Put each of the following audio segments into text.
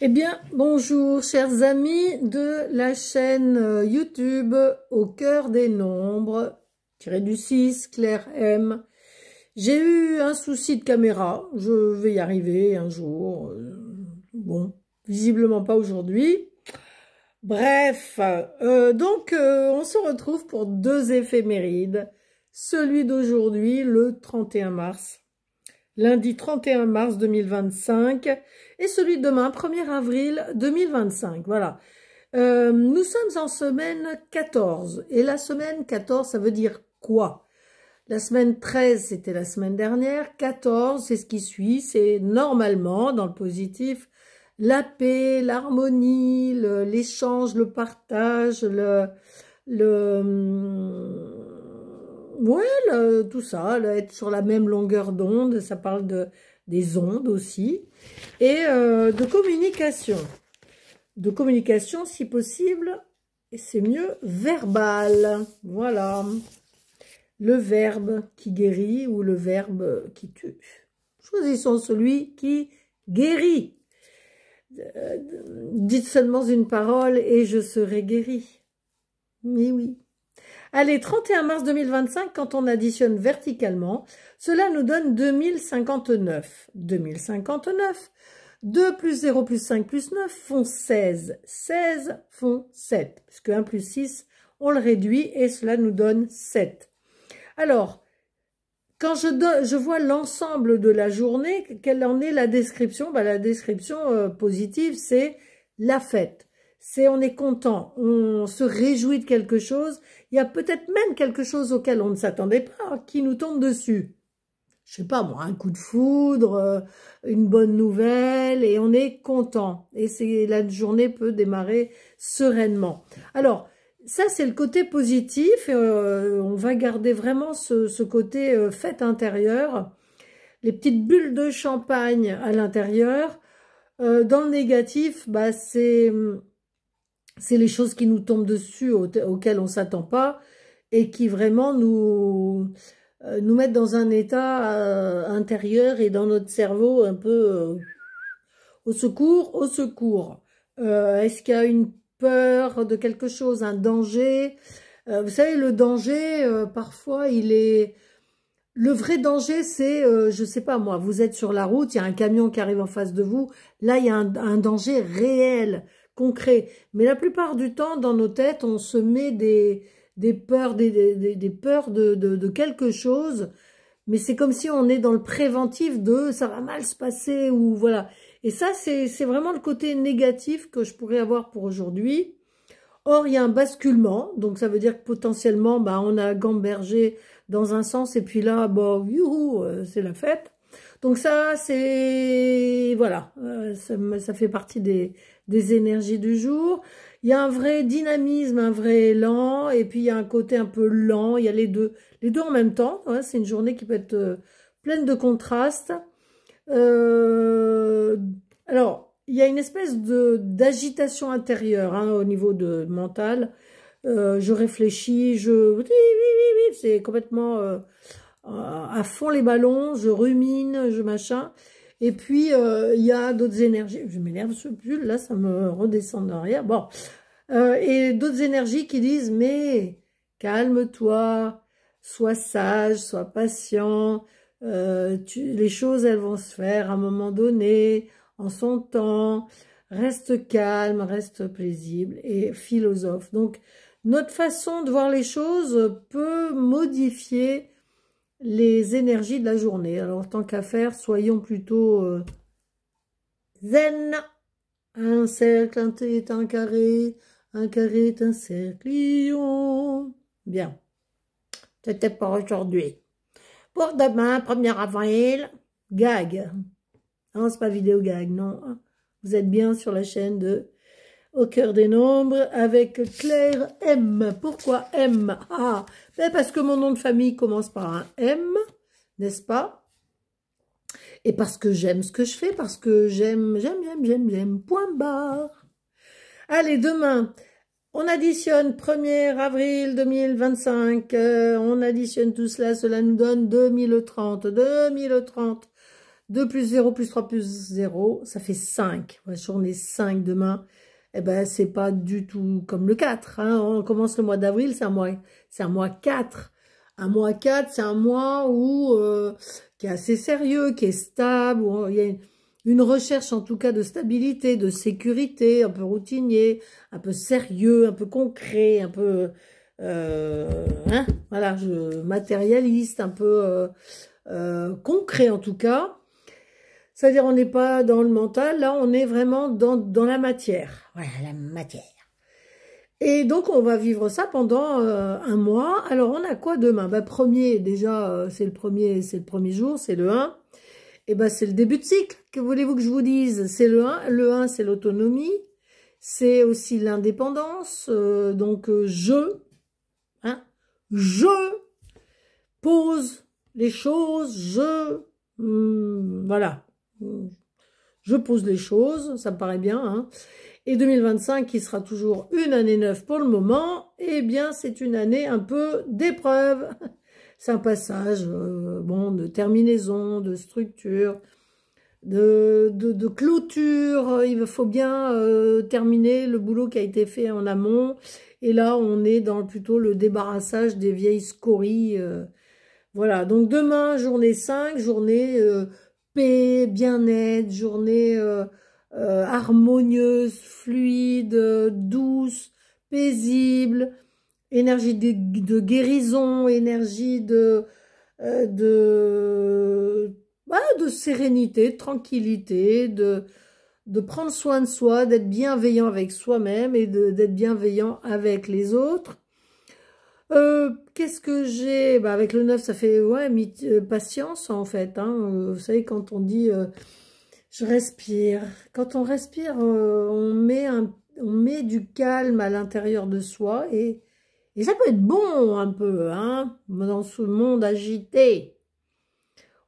Eh bien, bonjour chers amis de la chaîne YouTube Au cœur des nombres, tiré du 6, Claire M. J'ai eu un souci de caméra, je vais y arriver un jour, bon, visiblement pas aujourd'hui. Bref, on se retrouve pour deux éphémérides, celui d'aujourd'hui, le 31 mars. Lundi 31 mars 2025 et celui de demain 1er avril 2025. Voilà. Nous sommes en semaine 14 et la semaine 14, ça veut dire quoi? La semaine 13, c'était la semaine dernière. 14, c'est ce qui suit. C'est normalement, dans le positif, la paix, l'harmonie, l'échange, le partage, ouais, tout ça, être sur la même longueur d'onde, ça parle des ondes aussi, et de communication. De communication, si possible, et c'est mieux, verbal. Voilà. Le verbe qui guérit ou le verbe qui tue. Choisissons celui qui guérit. Dites seulement une parole et je serai guéri. Mais oui. Allez, 31 mars 2025, quand on additionne verticalement, cela nous donne 2059. 2059, 2 plus 0 plus 5 plus 9 font 16. 16 font 7, puisque 1 plus 6, on le réduit et cela nous donne 7. Alors, quand je vois l'ensemble de la journée, quelle en est la description? La description positive, c'est la fête. On est content, on se réjouit de quelque chose. Il y a peut-être même quelque chose auquel on ne s'attendait pas, qui nous tombe dessus. Je sais pas moi, un coup de foudre, une bonne nouvelle, et on est content. Et la journée peut démarrer sereinement. Alors, ça c'est le côté positif. On va garder vraiment ce côté fête intérieure. Les petites bulles de champagne à l'intérieur. Dans le négatif, c'est les choses qui nous tombent dessus, auxquelles on ne s'attend pas, et qui vraiment nous mettent dans un état intérieur et dans notre cerveau un peu au secours, au secours. Est-ce qu'il y a une peur de quelque chose, un danger? Vous savez, le danger, parfois, il est... Le vrai danger, c'est, je sais pas moi, vous êtes sur la route, il y a un camion qui arrive en face de vous, là, il y a un danger réel, concret. Mais la plupart du temps, dans nos têtes, on se met des peurs, des peurs de quelque chose, mais c'est comme si on est dans le préventif de ça va mal se passer, ou voilà. Et ça, c'est vraiment le côté négatif que je pourrais avoir pour aujourd'hui. Or, il y a un basculement, donc ça veut dire que potentiellement, on a gambergé dans un sens, et puis là, youhou, c'est la fête. Donc ça, c'est... Voilà, ça fait partie des énergies du jour. Il y a un vrai dynamisme, un vrai élan, et puis il y a un côté un peu lent, il y a les deux en même temps. Ouais, c'est une journée qui peut être pleine de contrastes. Alors, il y a une espèce d'agitation intérieure au niveau mental. Je réfléchis, oui, c'est complètement à fond les ballons, je rumine, je machin. Et puis, il y a d'autres énergies. Je m'énerve ce pull, là, ça me redescend derrière. Bon. Et d'autres énergies qui disent, mais calme-toi, sois sage, sois patient. Les choses, elles vont se faire à un moment donné, en son temps. Reste calme, reste paisible et philosophe. Donc, notre façon de voir les choses peut modifier les énergies de la journée. Alors, tant qu'à faire, soyons plutôt zen. Un cercle est un carré est un cerclion. Bien, c'était pour aujourd'hui. Pour demain, 1er avril, gag. Non, c'est pas vidéo gag, non. Vous êtes bien sur la chaîne de Au cœur des nombres avec Claire M. Pourquoi M? Parce que mon nom de famille commence par un M, n'est-ce pas? Et parce que j'aime ce que je fais, parce que j'aime, point barre. Allez, demain, on additionne 1er avril 2025, on additionne tout cela, cela nous donne 2030. 2030, 2 plus 0 plus 3 plus 0, ça fait 5. Ouais, journée 5 demain. Eh ben, c'est pas du tout comme le 4. Hein. On commence le mois d'avril, c'est un mois 4. Un mois 4, c'est un mois où, qui est assez sérieux, qui est stable, où il y a une recherche en tout cas de stabilité, de sécurité, un peu routinier, un peu sérieux, un peu concret, un peu hein, voilà, matérialiste, un peu concret en tout cas. C'est-à-dire on n'est pas dans le mental, là on est vraiment dans la matière. Voilà, la matière. Et donc on va vivre ça pendant un mois. Alors on a quoi demain? Ben, premier, déjà, c'est le premier jour, c'est le 1. Et ben c'est le début de cycle. Que voulez-vous que je vous dise? C'est le 1. Le 1, c'est l'autonomie. C'est aussi l'indépendance. Donc hein, je pose les choses, voilà. Je pose les choses, ça me paraît bien. Hein. Et 2025, qui sera toujours une année neuve pour le moment, eh bien, c'est une année un peu d'épreuve. C'est un passage, bon, de terminaison, de structure, de clôture. Il faut bien terminer le boulot qui a été fait en amont. Et là, on est dans plutôt le débarrassage des vieilles scories. Voilà, donc demain, journée 5, journée paix, bien-être, journée harmonieuse, fluide, douce, paisible, énergie de guérison, énergie de sérénité, de tranquillité, de prendre soin de soi, d'être bienveillant avec soi-même et d'être bienveillant avec les autres. Qu'est-ce que j'ai? Bah, avec le 9, ça fait ouais, patience en fait. Hein. Vous savez, quand on dit je respire, quand on respire, on met du calme à l'intérieur de soi et ça peut être bon un peu, hein, dans ce monde agité.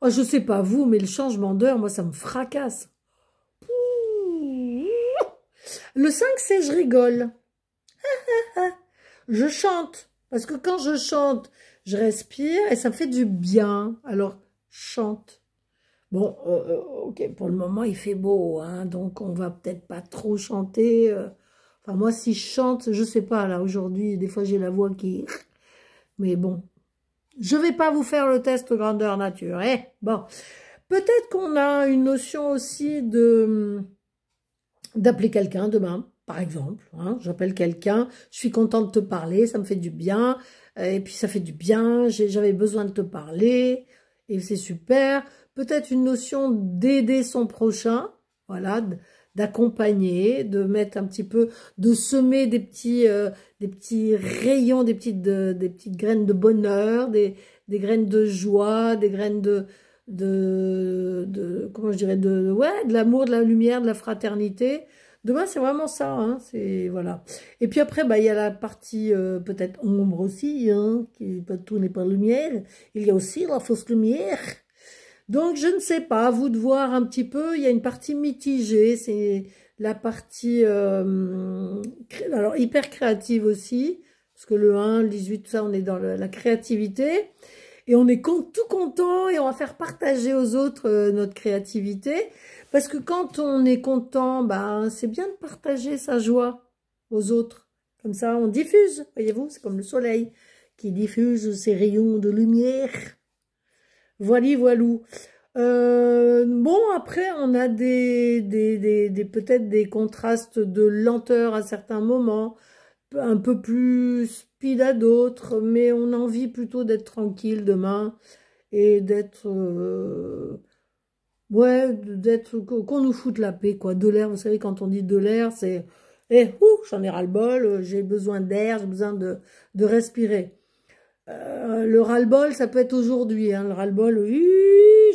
Oh, je sais pas vous, mais le changement d'heure, moi, ça me fracasse. Le 5, c'est je rigole. Je chante. Parce que quand je chante, je respire et ça me fait du bien. Alors, chante. Bon, ok, pour le moment, il fait beau, hein, donc on va peut-être pas trop chanter. Enfin, moi, si je chante, je sais pas, là, aujourd'hui, des fois, j'ai la voix qui... Mais bon, je vais pas vous faire le test grandeur nature, hein. Bon, peut-être qu'on a une notion aussi d'appeler quelqu'un demain. Par exemple, hein, j'appelle quelqu'un, je suis contente de te parler, ça me fait du bien, et puis ça fait du bien, j'avais besoin de te parler, et c'est super. Peut-être une notion d'aider son prochain, voilà, d'accompagner, de mettre un petit peu, de semer des petits rayons, des petites graines de bonheur, des graines de joie, des graines comment je dirais, ouais, de l'amour, de la lumière, de la fraternité. Demain, c'est vraiment ça, hein, c'est, voilà. Et puis après, bah, il y a la partie peut-être ombre aussi, hein, tout n'est pas lumière. Il y a aussi la fausse lumière. Donc, je ne sais pas, à vous de voir un petit peu. Il y a une partie mitigée, c'est la partie, alors, hyper créative aussi, parce que le 1, le 18, tout ça, on est dans la créativité. Et on est tout content et on va faire partager aux autres notre créativité. Parce que quand on est content, ben, c'est bien de partager sa joie aux autres. Comme ça, on diffuse, voyez-vous, c'est comme le soleil qui diffuse ses rayons de lumière. Voilà, voilou. Bon, après, on a peut-être des contrastes de lenteur à certains moments, un peu plus speed à d'autres, mais on a envie plutôt d'être tranquille demain et d'être... ouais, qu'on nous foute la paix, quoi. De l'air, vous savez, quand on dit de l'air, c'est... j'en ai ras-le-bol, j'ai besoin d'air, j'ai besoin de respirer. Le ras-le-bol, ça peut être aujourd'hui, hein, le ras-le-bol,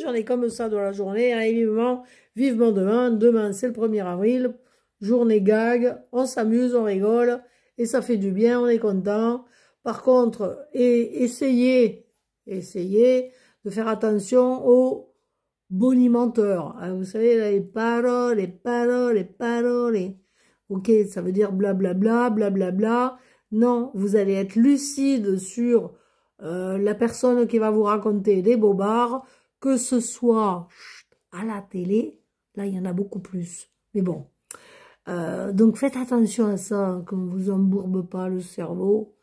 j'en ai comme ça dans la journée, hein, vivement demain. Demain, c'est le 1er avril, journée gag, on s'amuse, on rigole, et ça fait du bien, on est content. Par contre, essayez de faire attention aux bonimenteurs. Hein, vous savez, là, les paroles. Ok, ça veut dire blablabla, blablabla. Non, vous allez être lucide sur la personne qui va vous raconter des bobards, que ce soit à la télé, là, il y en a beaucoup plus. Mais bon. Donc, faites attention à ça, qu'on ne vous embourbe pas le cerveau.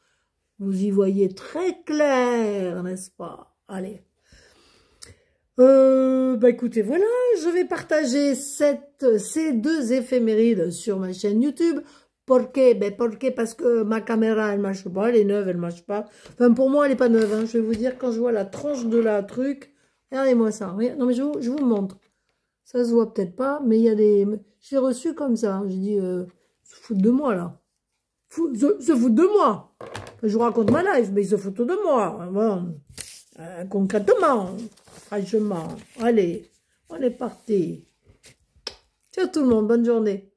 Vous y voyez très clair, n'est-ce pas? Allez. Bah écoutez, voilà, je vais partager ces deux éphémérides sur ma chaîne YouTube. Pourquoi? Ben pourquoi? Parce que ma caméra, elle marche pas, elle est neuve, elle marche pas. Enfin, pour moi, elle est pas neuve, hein. Je vais vous dire, quand je vois la tranche de la truc, regardez-moi ça. Non, mais je vous montre. Ça se voit peut-être pas, mais il y a des... J'ai reçu comme ça. J'ai dit, se foutent de moi, là. Se foutent de moi. Je vous raconte ma life, mais ils se foutent de moi. Bon. Concrètement, franchement. Allez, on est parti. Ciao tout le monde, bonne journée.